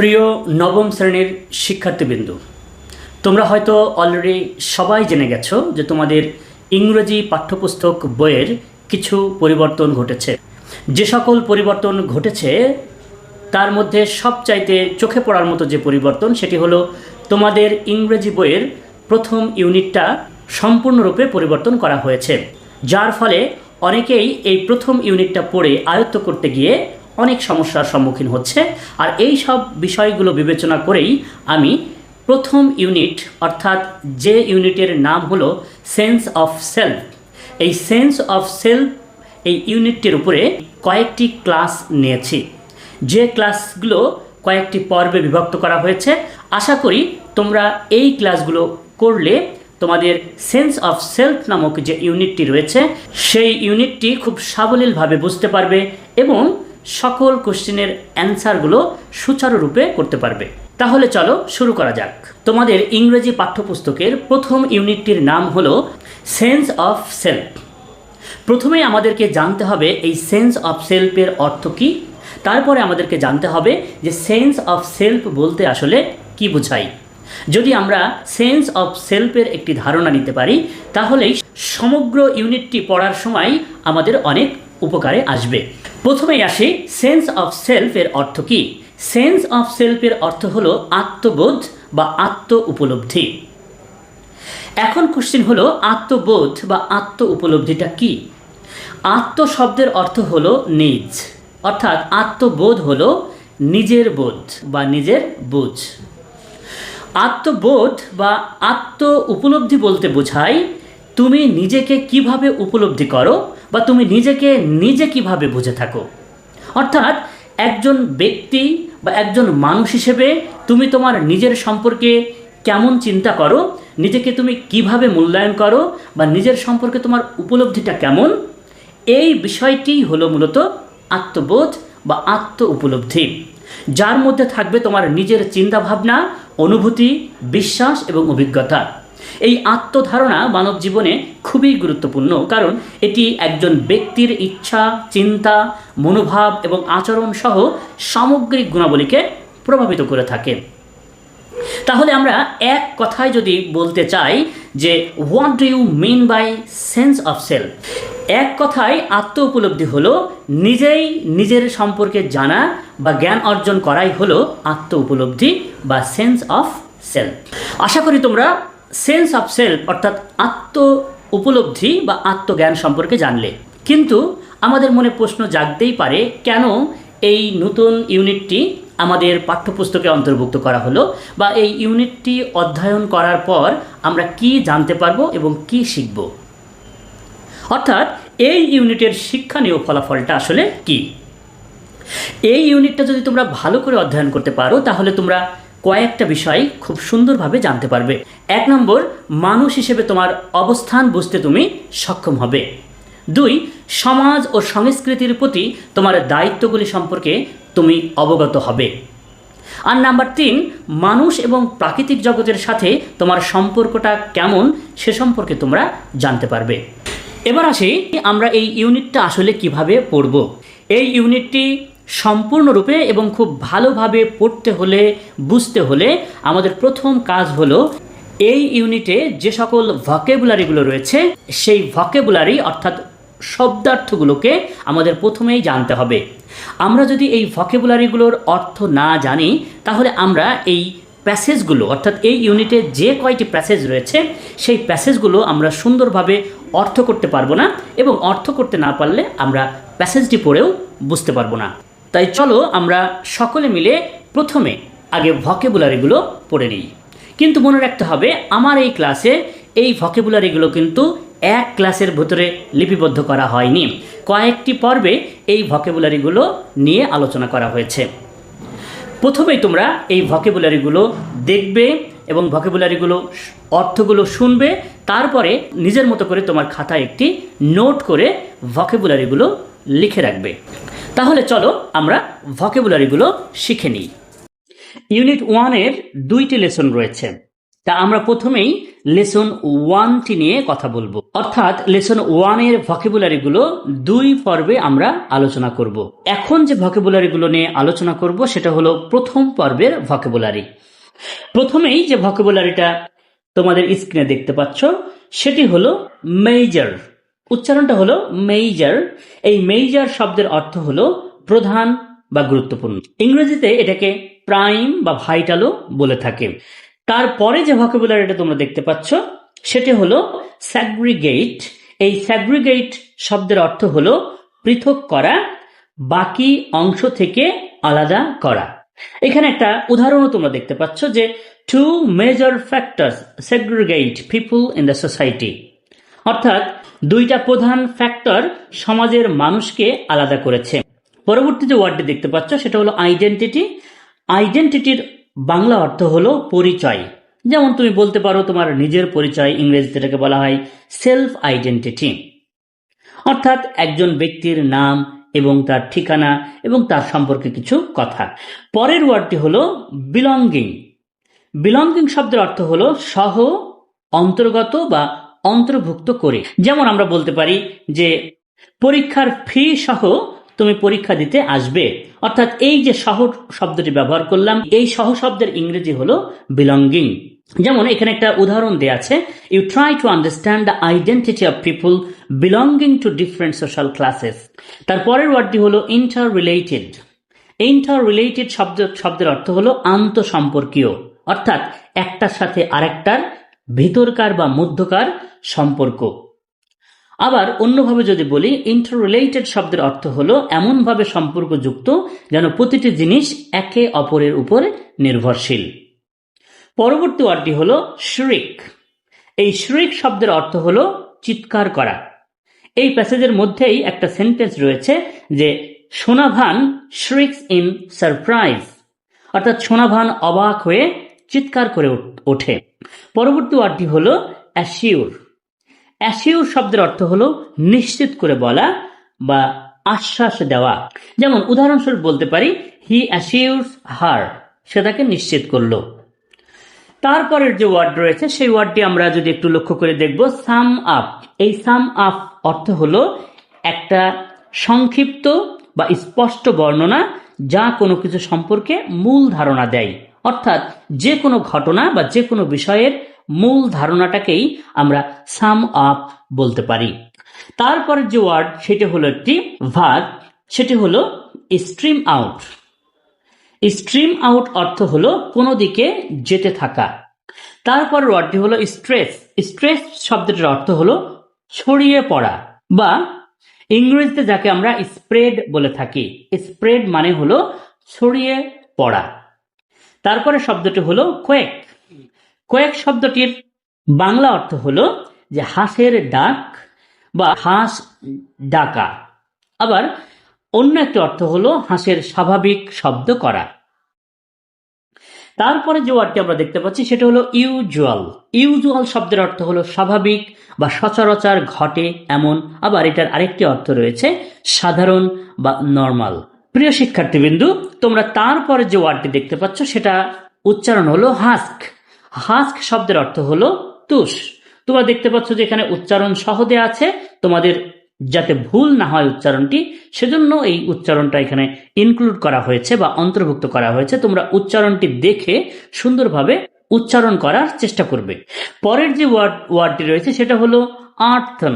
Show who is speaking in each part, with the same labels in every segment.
Speaker 1: প্রিয় নবম শ্রেণীর শিক্ষার্থীবৃন্দ, তোমরা হয়তো অলরেডি সবাই জেনে গেছো যে তোমাদের ইংরেজি পাঠ্যপুস্তক বইয়ের কিছু পরিবর্তন ঘটেছে। যে সকল পরিবর্তন ঘটেছে তার মধ্যে সবচাইতে চোখে পড়ার মতো যে পরিবর্তন সেটি হলো তোমাদের ইংরেজি বইয়ের প্রথম ইউনিটটা সম্পূর্ণরূপে পরিবর্তন করা হয়েছে, যার ফলে অনেকেই এই প্রথম ইউনিটটা পড়ে আয়ত্ত করতে গিয়ে অনেক সমস্যার সম্মুখীন হচ্ছে। আর এই সব বিষয়গুলো বিবেচনা করেই আমি প্রথম ইউনিট অর্থাৎ যে ইউনিটের নাম হলো সেন্স অফ সেলফ, এই সেন্স অফ সেলফ এই ইউনিটটির উপরে কয়েকটি ক্লাস নিয়েছি। যে ক্লাসগুলো কয়েকটি পর্বে বিভক্ত করা হয়েছে। আশা করি তোমরা এই ক্লাসগুলো করলে তোমাদের সেন্স অফ সেলফ নামক যে ইউনিটটি রয়েছে সেই ইউনিটটি খুব সাবলীলভাবে বুঝতে পারবে এবং সকল কোশ্চেনের অ্যান্সারগুলো সুচারুরূপে করতে পারবে। তাহলে চলো শুরু করা যাক। তোমাদের ইংরেজি পাঠ্যপুস্তকের প্রথম ইউনিটটির নাম হলো সেন্স অফ সেলফ। প্রথমেই আমাদেরকে জানতে হবে এই সেন্স অফ সেলফের অর্থ কী। তারপরে আমাদেরকে জানতে হবে যে সেন্স অফ সেলফ বলতে আসলে কি বোঝায়। যদি আমরা সেন্স অফ সেলফের একটি ধারণা নিতে পারি তাহলেই সমগ্র ইউনিটটি পড়ার সময় আমাদের অনেক উপকারে আসবে। প্রথমেই আসি সেন্স অফ সেলফের অর্থ কী। সেন্স অফ সেলফের অর্থ হলো আত্মবোধ বা আত্ম উপলব্ধি। এখন কোশ্চেন হলো আত্মবোধ বা আত্ম উপলব্ধিটা কী। আত্ম শব্দের অর্থ হলো নিজ, অর্থাৎ আত্মবোধ হলো নিজের বোধ বা নিজের বুঝ। আত্মবোধ বা আত্ম উপলব্ধি বলতে বোঝায় তুমি নিজেকে কিভাবে উপলব্ধি করো বা তুমি নিজেকে নিজে কিভাবে বুঝে থাকো। অর্থাৎ একজন ব্যক্তি বা একজন মানুষ হিসেবে তুমি তোমার নিজের সম্পর্কে কেমন চিন্তা করো, নিজেকে তুমি কিভাবে মূল্যায়ন করো বা নিজের সম্পর্কে তোমার উপলব্ধিটা কেমন, এই বিষয়টিই হলো মূলত আত্মবোধ বা আত্ম উপলব্ধি, যার মধ্যে থাকবে তোমার নিজের চিন্তাভাবনা, অনুভূতি, বিশ্বাস এবং অভিজ্ঞতা। এই আত্মধারণা মানব জীবনে খুবই গুরুত্বপূর্ণ, কারণ এটি একজন ব্যক্তির ইচ্ছা, চিন্তা, মনোভাব এবং আচরণ সহ সামগ্রিক গুণাবলীকে প্রভাবিত করে থাকে। তাহলে আমরা এক কথায় যদি বলতে চাই যে what do you mean by sense of self, এক কথায় আত্ম উপলব্ধি হলো নিজেই নিজের সম্পর্কে জানা বা জ্ঞান অর্জন করাই হলো আত্ম উপলব্ধি বা সেন্স অফ সেলফ। আশা করি তোমরা সেন্স অফ সেলফ অর্থাৎ আত্ম উপলব্ধি বা আত্মজ্ঞান সম্পর্কে জানলে। কিন্তু আমাদের মনে প্রশ্ন জাগতেই পারে, কেন এই নতুন ইউনিটটি আমাদের পাঠ্যপুস্তকে অন্তর্ভুক্ত করা হলো বা এই ইউনিটটি অধ্যয়ন করার পর আমরা কি জানতে পারবো এবং কি শিখব। অর্থাৎ এই ইউনিটের শিক্ষণীয় ফলাফলটা আসলে কি। এই ইউনিটটা যদি তোমরা ভালো করে অধ্যয়ন করতে পারো তাহলে তোমরা কয়েকটা বিষয় খুব সুন্দরভাবে জানতে পারবে। 1 নম্বর, মানুষ হিসেবে তোমার অবস্থান বুঝতে তুমি সক্ষম হবে। 2, সমাজ ও সংস্কৃতির প্রতি তোমার দায়িত্বগুলি সম্পর্কে তুমি অবগত হবে। আর নাম্বার 3, মানুষ এবং প্রাকৃতিক জগতের সাথে তোমার সম্পর্কটা কেমন সে সম্পর্কে তোমরা জানতে পারবে। এবার আসি আমরা এই ইউনিটটা আসলে কিভাবে পড়ব। এই ইউনিটটি সম্পূর্ণরূপে এবং খুব ভালোভাবে পড়তে হলে, বুঝতে হলে আমাদের প্রথম কাজ হলো এই ইউনিটে যে সকল ভকেবুলারিগুলো রয়েছে সেই ভকেবুলারি অর্থাৎ শব্দার্থগুলোকে আমাদের প্রথমেই জানতে হবে। আমরা যদি এই ভকেবুলারিগুলোর অর্থ না জানি তাহলে আমরা এই প্যাসেজগুলো অর্থাৎ এই ইউনিটে যে কয়টি প্যাসেজ রয়েছে সেই প্যাসেজগুলো আমরা সুন্দরভাবে অর্থ করতে পারবো না, এবং অর্থ করতে না পারলে আমরা প্যাসেজটি পড়েও বুঝতে পারবো না। তাই চলো আমরা সকলে মিলে প্রথমে আগে ভকেবুলারিগুলো পড়ে নিই। কিন্তু মনে রাখতে হবে আমার এই ক্লাসে এই ভকেবুলারিগুলো কিন্তু এক ক্লাসের ভেতরে লিপিবদ্ধ করা হয়নি, কয়েকটি পর্বে এই ভকেবুলারিগুলো নিয়ে আলোচনা করা হয়েছে। প্রথমেই তোমরা এই ভকেবুলারিগুলো দেখবে এবং ভকেবুলারিগুলো অর্থগুলো শুনবে, তারপরে নিজের মতো করে তোমার খাতায় একটি নোট করে ভকেবুলারিগুলো লিখে রাখবে। তাহলে চলো আমরা ভকেবুলারিগুলো শিখে নিই। ইউনিট 1 এর 2টি লেসন রয়েছে, তা আমরা প্রথমেই লেসন 1টি নিয়ে কথা বলবো, অর্থাৎ লেসন 1-এর ভকেবুলারিগুলো 2 পর্বে আমরা আলোচনা করব। এখন যে ভকেবুলারিগুলো নিয়ে আলোচনা করব সেটা হলো প্রথম পর্বের ভকেবুলারি। প্রথমেই যে ভকেবুলারিটা তোমাদের স্ক্রিনে দেখতে পাচ্ছ সেটি হলো মেজর। উচ্চারণটা হলো মেজর। এই মেজর শব্দের অর্থ হলো প্রধান বা গুরুত্বপূর্ণ। ইংরেজিতে এটাকে প্রাইম বা ভাইটালও বলে থাকে। তারপরে যে ভকেবুলারিটা তোমরা দেখতে পাচ্ছ সেটি হলো স্যাগ্রিগেট। এই স্যাগ্রিগেট শব্দের অর্থ হলো পৃথক করা, বাকি অংশ থেকে আলাদা করা। এখানে একটা উদাহরণও তোমরা দেখতে পাচ্ছ যে 2 major factors segregate people in the society, অর্থাৎ 2টা প্রধান ফ্যাক্টর সমাজের মানুষকে আলাদা করেছে। পরবর্তী যে ওয়ার্ডটি দেখতে পাচ্ছ সেটা হলো আইডেন্টিটি। আইডেন্টিটির বাংলা অর্থ হলো পরিচয়। যেমন তুমি বলতে পারো তোমার নিজের পরিচয়, ইংরেজিতে এটাকে বলা হয় সেলফ আইডেন্টিটি, অর্থাৎ একজন ব্যক্তির নাম এবং তার ঠিকানা এবং তার সম্পর্কে কিছু কথা। পরের ওয়ার্ডটি হলো বিলঙ্গিং। বিলঙ্গিং শব্দের অর্থ হলো সহ, অন্তর্গত বা অন্তর্ভুক্ত করে। যেমন আমরা বলতে পারি যে পরীক্ষার ফি সহ তুমি পরীক্ষা দিতে আসবে, অর্থাৎ এই যে সহ শব্দটি ব্যবহার করলাম, এই সহ শব্দের ইংরেজি হলো বিলঙ্গিং। যেমন এখানে একটা উদাহরণ দেয়া আছে, you try to understand the identity of people belonging to different social classes. তারপরের ওয়ার্ডটি হলো ইন্টার রিলেটেড। ইন্টার রিলেটেড শব্দের অর্থ হলো আন্তঃসম্পর্কীয়, অর্থাৎ একটার সাথে আরেকটার ভিতরকার বা মধ্যকার সম্পর্ক। আবার অন্যভাবে যদি বলি, ইন্টার রিলেটেড শব্দের অর্থ হলো এমনভাবে সম্পর্কযুক্ত যেন প্রতিটি জিনিস একে অপরের উপর নির্ভরশীল। পরবর্তী ওয়ার্ডটি হলো শ্রিক। এই শ্রিক শব্দের অর্থ হলো চিৎকার করা। এই প্যাসেজের মধ্যেই একটা সেন্টেন্স রয়েছে যে সোনাভান শ্রিক্স ইন সারপ্রাইজ, অর্থাৎ সোনাভান অবাক হয়ে চিৎকার করে ওঠে। পরবর্তী ওয়ার্ডটি হলো অ্যাসিউর। অ্যাসিউর শব্দের অর্থ হলো নিশ্চিত করে বলা বা আশ্বাস দেওয়া। যেমন উদাহরণস্বরূপ বলতে পারি, হি অ্যাসিউরস হার, সে তাকে নিশ্চিত করলো। তারপরের যে ওয়ার্ড রয়েছে সেই ওয়ার্ডটি আমরা যদি একটু লক্ষ্য করে দেখব, সাম আপ। এই সাম আপ অর্থ হলো একটা সংক্ষিপ্ত বা স্পষ্ট বর্ণনা যা কোনো কিছু সম্পর্কে মূল ধারণা দেয়, অর্থাৎ যে কোনো ঘটনা বা যে কোনো বিষয়ের মূল ধারণাটাকেই আমরা সাম আপ বলতে পারি। তারপরের যে ওয়ার্ড সেটি হলো একটি ভার্ব, সেটি হলো স্ট্রিম আউট। স্ট্রিম আউট অর্থ হলো কোনো দিকে যেতে থাকা। তারপর ওয়ার্ডটি হলো স্ট্রেস। স্ট্রেস শব্দটির অর্থ হলো ছড়িয়ে পড়া বা ইংরেজিতে যাকে আমরা স্প্রেড বলে থাকি। স্প্রেড মানে হলো ছড়িয়ে পড়া। তারপরে শব্দটি হলো কোয়েক। কোয়েক শব্দটির বাংলা অর্থ হলো যে হাঁসের ডাক বা হাঁস ডাকা। আবার অন্য একটি অর্থ হলো হাঁসের স্বাভাবিক শব্দ করা। তারপরে যে ওয়ার্ডটি আমরা দেখতে পাচ্ছি সেটা হলো ইউজুয়াল। ইউজুয়াল শব্দের অর্থ হলো স্বাভাবিক বা সচরাচর ঘটে এমন। আবার এটার আরেকটি অর্থ রয়েছে সাধারণ বা নর্মাল। প্রিয় শিক্ষার্থীবৃন্দু, তোমরা তারপরে যে ওয়ার্ডটি দেখতে পাচ্ছ সেটা উচ্চারণ হলো হাস্ক। হাস্ক শব্দের অর্থ হলো তুষ। তোমরা দেখতে পাচ্ছ যে এখানে উচ্চারণ সহ দেয়া আছে, তোমাদের যাতে ভুল না হয় উচ্চারণটি, সেজন্য এই উচ্চারণটা এখানে ইনক্লুড করা হয়েছে বা অন্তর্ভুক্ত করা হয়েছে। তোমরা উচ্চারণটি দেখে সুন্দরভাবে উচ্চারণ করার চেষ্টা করবে। পরের যে ওয়ার্ডটি রয়েছে সেটা হলো আর্থন।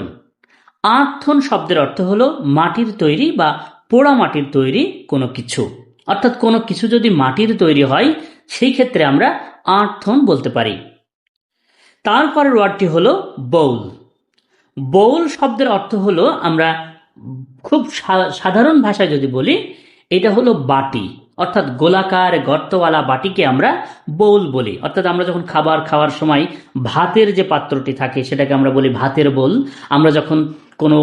Speaker 1: আর্থন শব্দের অর্থ হলো মাটির তৈরি বা পোড়া মাটির তৈরি কোনো কিছু, অর্থাৎ কোনো কিছু যদি মাটির তৈরি হয় সেই ক্ষেত্রে আমরা আর্থন বলতে পারি। তারপরের ওয়ার্ডটি হলো বোল। বোল শব্দের অর্থ হলো, আমরা খুব সাধারণ ভাষায় যদি বলি, এটা হলো বাটি, অর্থাৎ গোলাকার গর্তওয়ালা বাটিকে আমরা বোল বলি। অর্থাৎ আমরা যখন খাবার খাওয়ার সময় ভাতের যে পাত্রটি থাকে সেটাকে আমরা বলি ভাতের বোল। আমরা যখন কোনো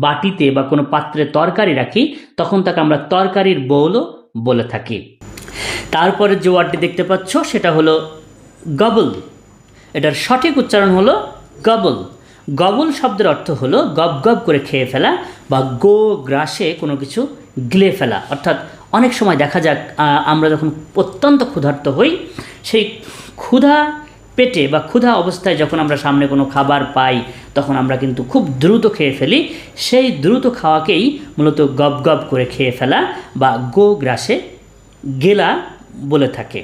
Speaker 1: বাটিতে বা কোনো পাত্রে তরকারি রাখি তখন তাকে আমরা তরকারির বোলও বলে থাকি। তারপরে যে ওয়ার্ডটি দেখতে পাচ্ছ সেটা হলো গবল। এটার সঠিক উচ্চারণ হলো গবল। গবল শব্দের অর্থ হলো গব গব করে খেয়ে ফেলা বা গো গ্রাসে কোনো কিছু গিলে ফেলা। অর্থাৎ অনেক সময় দেখা যাক আমরা যখন অত্যন্ত ক্ষুধার্ত হই, সেই ক্ষুধা পেটে বা ক্ষুধা অবস্থায় যখন আমরা সামনে কোনো খাবার পাই তখন আমরা কিন্তু খুব দ্রুত খেয়ে ফেলি। সেই দ্রুত খাওয়াকেই মূলত গব গব করে খেয়ে ফেলা বা গো গ্রাসে গেলা বলে থাকে।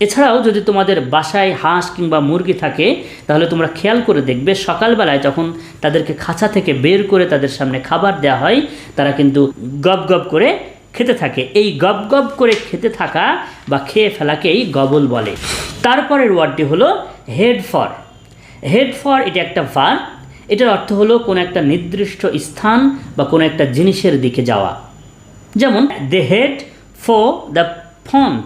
Speaker 1: এছাড়াও যদি তোমাদের বাসায় হাঁস কিংবা মুরগি থাকে তাহলে তোমরা খেয়াল করে দেখবে সকালবেলায় যখন তাদেরকে খাঁচা থেকে বের করে তাদের সামনে খাবার দেওয়া হয় তারা কিন্তু গব গব করে খেতে থাকে। এই গব গব করে খেতে থাকা বা খেয়ে ফেলাকেই গবল বলে। তারপরের ওয়ার্ডটি হলো হেড ফর। হেড ফর এটা একটা ভার্ব। এটার অর্থ হলো কোনো একটা নির্দিষ্ট স্থান বা কোনো একটা জিনিসের দিকে যাওয়া, যেমন দে হেড ফর দ্য পন্ড।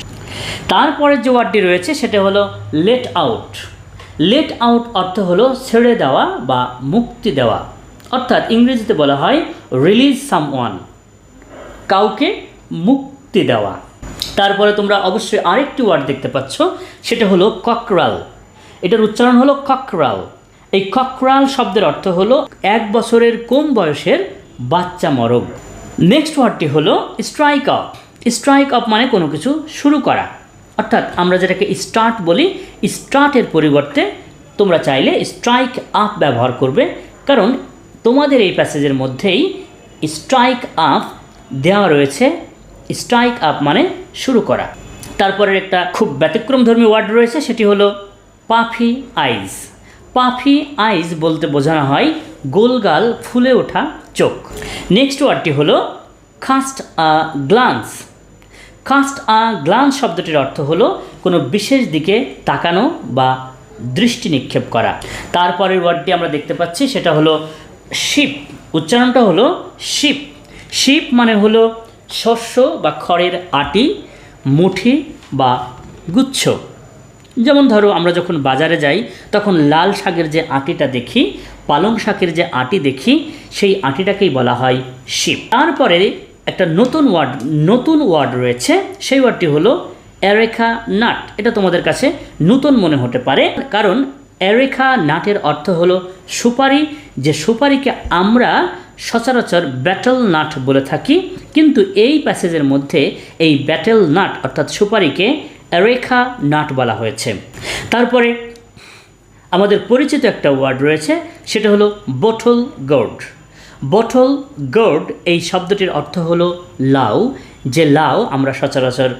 Speaker 1: তারপরের যে ওয়ার্ডটি রয়েছে সেটা হলো লেট আউট। লেট আউট অর্থ হলো ছেড়ে দেওয়া বা মুক্তি দেওয়া, অর্থাৎ ইংরেজিতে বলা হয় রিলিজ সামওয়ান, কাউকে মুক্তি দেওয়া। তারপরে তোমরা অবশ্যই আরেকটি ওয়ার্ড দেখতে পাচ্ছ, সেটা হলো ককরাল। এটার উচ্চারণ হলো ককরাল। এই ককরাল শব্দের অর্থ হলো 1 বছরের কম বয়সের বাচ্চা মরগ। নেক্সট ওয়ার্ডটি হলো স্ট্রাইক আপ। স্ট্রাইক আপ মানে কোনো কিছু শুরু করা, অর্থাৎ আমরা যেটাকে স্টার্ট বলি, স্টার্টের পরিবর্তে তোমরা চাইলে স্ট্রাইক আপ ব্যবহার করবে, কারণ তোমাদের এই প্যাসেজের মধ্যেই স্ট্রাইক আপ দেওয়া রয়েছে। স্ট্রাইক আপ মানে শুরু করা। তারপরের একটা খুব ব্যতিক্রমধর্মী ওয়ার্ড রয়েছে, সেটি হলো পাফি আইজ। পাফি আইজ বলতে বোঝানো হয় গোলগাল ফুলে ওঠা চোখ। নেক্সট ওয়ার্ডটি হলো কাস্ট আ গ্লান্স। কাস্ট আ গ্লান্স শব্দটির অর্থ হলো কোনো বিশেষ দিকে তাকানো বা দৃষ্টি নিক্ষেপ করা। তারপরের ওয়ার্ডটি আমরা দেখতে পাচ্ছি সেটা হলো শিপ। উচ্চারণটা হলো শিপ। শিপ মানে হলো শস্য বা খড়ের আটি, মুঠি বা গুচ্ছ। যেমন ধরো আমরা যখন বাজারে যাই তখন লাল শাকের যে আটিটা দেখি, পালং শাকের যে আটি দেখি, সেই আটিটাকেই বলা হয় শিপ। তারপরে একটা নতুন ওয়ার্ড রয়েছে, সেই ওয়ার্ডটি হলো এরেকা নাট। এটা তোমাদের কাছে নতুন মনে হতে পারে, কারণ এরেকা নাটের অর্থ হলো সুপারি, যে সুপারিকে আমরা সচরাচর ব্যাটেল নাট বলে থাকি, কিন্তু এই প্যাসেজের মধ্যে এই ব্যাটেল নাট অর্থাৎ সুপারিকে এরেকা নাট বলা হয়েছে। তারপরে আমাদের পরিচিত একটা ওয়ার্ড রয়েছে, সেটা হলো বটল গোর্ড। বটল গোর্ড এই শব্দটির অর্থ হলো লাউ, যে লাউ আমরা সচরাচর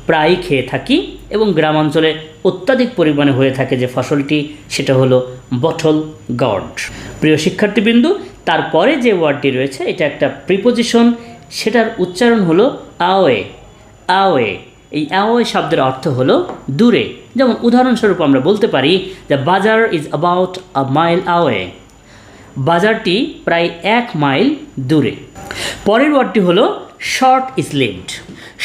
Speaker 1: প্রায়ই খেয়ে থাকি এবং গ্রামাঞ্চলে অত্যাধিক পরিমাণে হয়ে থাকে যে ফসলটি, সেটা হলো বটল গোর্ড। প্রিয় শিক্ষার্থীবৃন্দু, তারপরে যে ওয়ার্ডটি রয়েছে এটা একটা প্রিপোজিশন, সেটার উচ্চারণ হলো আওয়ে। আওয়ে, এই আওয়ে শব্দের অর্থ হলো দূরে। যেমন উদাহরণস্বরূপ আমরা বলতে পারি দ্য বাজার ইজ অ্যাবাউট আ মাইল আওয়ে। বাজারটি প্রায় 1 মাইল দূরে। পরের ওয়ার্ডটি হলো শর্ট স্লিভড।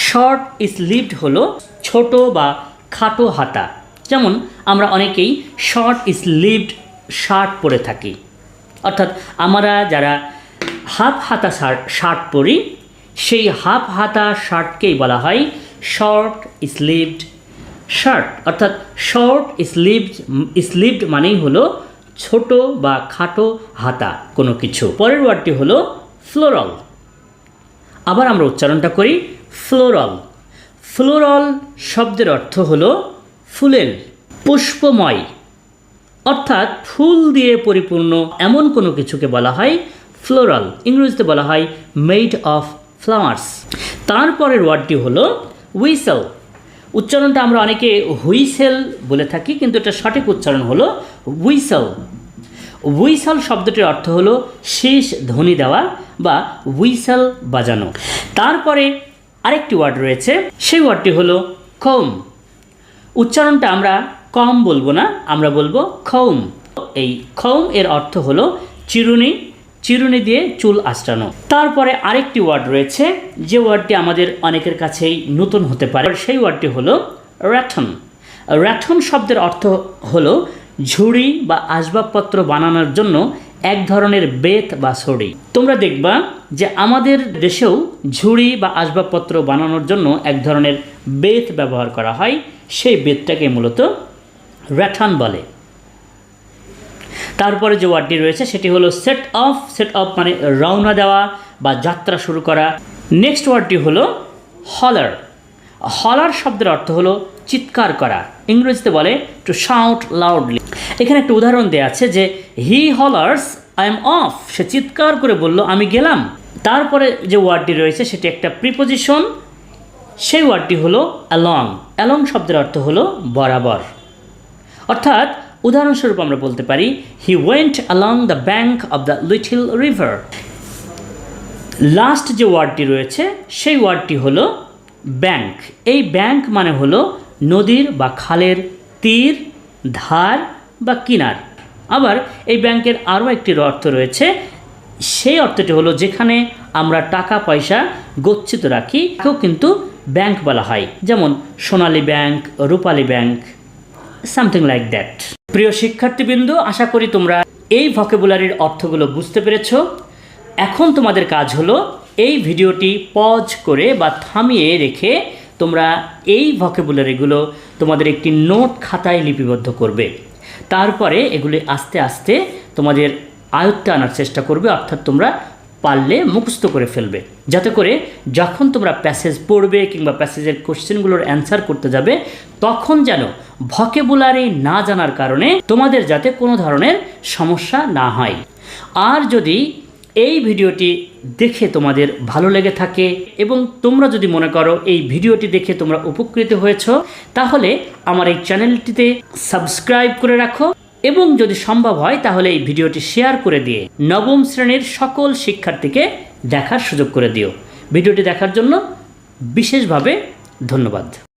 Speaker 1: শর্ট স্লিভড হলো ছোট বা খাটো হাতা। যেমন আমরা অনেকেই শর্ট স্লিভড শার্ট পরে থাকি, অর্থাৎ আমরা যারা হাফ হাতা শার্ট পরি সেই হাফ হাতা শার্টকেই বলা হয় শর্ট স্লিভড শার্ট। অর্থাৎ শর্ট স্লিভড মানেই হলো ছোট বা খাটো হাতা কোনো কিছু। পরের ওয়ার্ডটি হলো ফ্লোরাল। আবার আমরা উচ্চারণটা করি ফ্লোরাল। ফ্লোরাল শব্দের অর্থ হলো ফুলেল, পুষ্পময়, অর্থাৎ ফুল দিয়ে পরিপূর্ণ এমন কোনো কিছুকে বলা হয় ফ্লোরাল। ইংরেজিতে বলা হয় মেড অফ ফ্লাওয়ার্স। তারপরের ওয়ার্ডটি হলো হুইসেল। উচ্চারণটা আমরা অনেকে হুইসেল বলে থাকি, কিন্তু এটা সঠিক উচ্চারণ হলো হুইসেল। হুইসেল শব্দটির অর্থ হলো শেষ ধ্বনি দেওয়া বা হুইসেল বাজানো। তারপরে আরেকটি ওয়ার্ড রয়েছে, সেই ওয়ার্ডটি হলো কম। উচ্চারণটা আমরা কম বলবো না, আমরা বলবো খৌম। এই খৌম এর অর্থ হলো চিরুনি, চিরুনি দিয়ে চুল আঁচড়ানো। তারপরে আরেকটি ওয়ার্ড রয়েছে, যে ওয়ার্ডটি আমাদের অনেকের কাছেই নতুন হতে পারে, সেই ওয়ার্ডটি হলো র্যাটন। র্যাটন শব্দের অর্থ হলো ঝুড়ি বা আসবাবপত্র বানানোর জন্য এক ধরনের বেত বা ছড়ি। তোমরা দেখবা যে আমাদের দেশেও ঝুড়ি বা আসবাবপত্র বানানোর জন্য এক ধরনের বেত ব্যবহার করা হয়, সেই বেতটাকে মূলত র্যাটন বলে। তারপরে যে ওয়ার্ডটি রয়েছে সেটি হলো সেট অফ। সেট অফ মানে রওনা দেওয়া বা যাত্রা শুরু করা। নেক্সট ওয়ার্ডটি হলো হলার। হলার শব্দের অর্থ হলো চিৎকার করা, ইংরেজিতে বলে টু শাউট লাউডলি। এখানে একটা উদাহরণ দেওয়া আছে যে হি হলার্স আই এম অফ, সে চিৎকার করে বলল আমি গেলাম। তারপরে যে ওয়ার্ডটি রয়েছে সেটি একটা প্রিপোজিশন, সেই ওয়ার্ডটি হলো অ্যালং। অ্যালং শব্দের অর্থ হলো বরাবর। অর্থাৎ উদাহরণস্বরূপ আমরা বলতে পারি he went along the bank of the little river. Last যে ওয়ার্ডটি রয়েছে সেই ওয়ার্ডটি হলো ব্যাঙ্ক। এই ব্যাঙ্ক মানে হলো নদীর বা খালের তীর, ধার বা কিনার। আবার এই ব্যাংকের আরও একটি অর্থ রয়েছে, সেই অর্থটি হলো যেখানে আমরা টাকা পয়সা গচ্ছিত রাখি, তাকেও কিন্তু ব্যাংক বলা হয়, যেমন Sonali bank, Rupali bank, something like that. প্রিয় শিক্ষার্থীবৃন্দ, আশা করি তোমরা এই ভোকাবুলারির অর্থগুলো বুঝতে পেরেছ। এখন তোমাদের কাজ হলো এই ভিডিওটি পজ করে বা থামিয়ে রেখে তোমরা এই ভোকাবুলারিগুলো তোমাদের একটি নোট খাতায় লিপিবদ্ধ করবে। তারপরে এগুলি আস্তে আস্তে তোমাদের আয়ত্তে আনার চেষ্টা করবে, অর্থাৎ তোমরা পারলে মুখস্থ করে ফেলবে, যাতে করে যখন তোমরা প্যাসেজ পড়বে কিংবা প্যাসেজের কোশ্চেনগুলোর অ্যান্সার করতে যাবে তখন যেন ভোকাবুলারি না জানার কারণে তোমাদের যাতে কোনো ধরনের সমস্যা না হয়। আর যদি এই ভিডিওটি দেখে তোমাদের ভালো লেগে থাকে এবং তোমরা যদি মনে করো এই ভিডিওটি দেখে তোমরা উপকৃত হয়েছ, তাহলে আমার এই চ্যানেলটিতে সাবস্ক্রাইব করে রাখো এবং যদি সম্ভব হয় তাহলে এই ভিডিওটি শেয়ার করে দিয়ে নবম শ্রেণীর সকল শিক্ষার্থীকে দেখার সুযোগ করে দিও। ভিডিওটি দেখার জন্য বিশেষভাবে ধন্যবাদ।